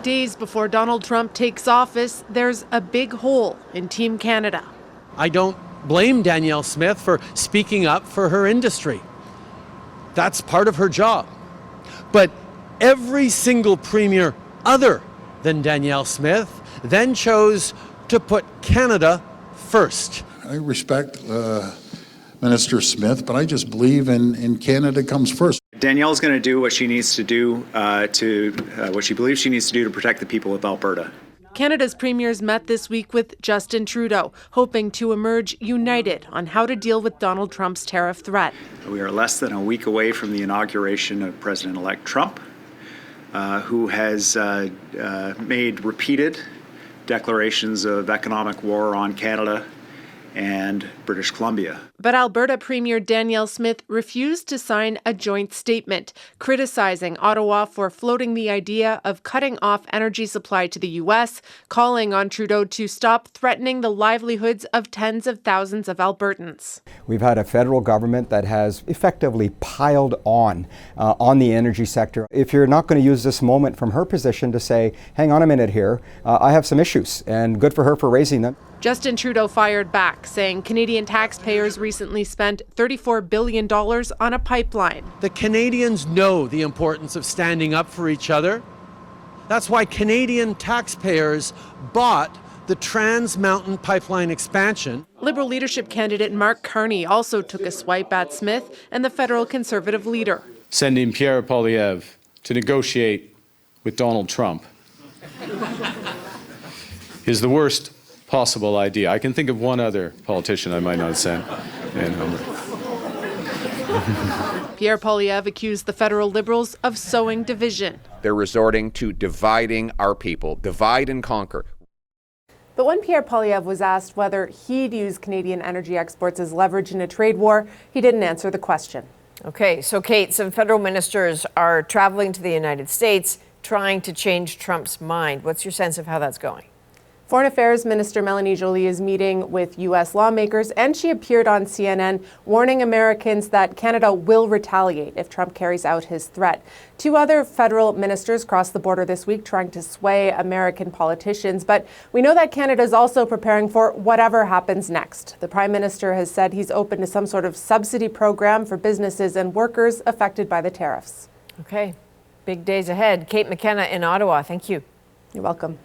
Days before Donald Trump takes office, there's a big hole in Team Canada. I don't blame Danielle Smith for speaking up for her industry. That's part of her job. But every single premier other than Danielle Smith then chose to put Canada first. I respect Minister Smith, but I just believe in Canada comes first. Danielle's going to do what she needs to do what she believes she needs to do to protect the people of Alberta. Canada's premiers met this week with Justin Trudeau, hoping to emerge united on how to deal with Donald Trump's tariff threat. We are less than a week away from the inauguration of President-elect Trump, who has made repeated declarations of economic war on Canada and British Columbia. But Alberta Premier Danielle Smith refused to sign a joint statement criticizing Ottawa for floating the idea of cutting off energy supply to the U.S., calling on Trudeau to stop threatening the livelihoods of tens of thousands of Albertans. We've had a federal government that has effectively piled on the energy sector. If you're not going to use this moment from her position to say, hang on a minute here, I have some issues, and good for her for raising them. Justin Trudeau fired back, saying Canadian taxpayers recently spent $34 billion on a pipeline. The Canadians know the importance of standing up for each other. That's why Canadian taxpayers bought the Trans Mountain Pipeline expansion. Liberal leadership candidate Mark Carney also took a swipe at Smith and the federal Conservative leader. Sending Pierre Poilievre to negotiate with Donald Trump is the worst possible idea. I can think of one other politician I might not send. Pierre Poilievre accused the federal Liberals of sowing division. They're resorting to dividing our people, divide and conquer. But when Pierre Poilievre was asked whether he'd use Canadian energy exports as leverage in a trade war, he didn't answer the question. Okay, so Kate, some federal ministers are traveling to the United States trying to change Trump's mind. What's your sense of how that's going? Foreign Affairs Minister Mélanie Joly is meeting with U.S. lawmakers, and she appeared on CNN warning Americans that Canada will retaliate if Trump carries out his threat. Two other federal ministers crossed the border this week trying to sway American politicians, but we know that Canada is also preparing for whatever happens next. The Prime Minister has said he's open to some sort of subsidy program for businesses and workers affected by the tariffs. Okay, big days ahead. Kate McKenna in Ottawa, thank you. You're welcome.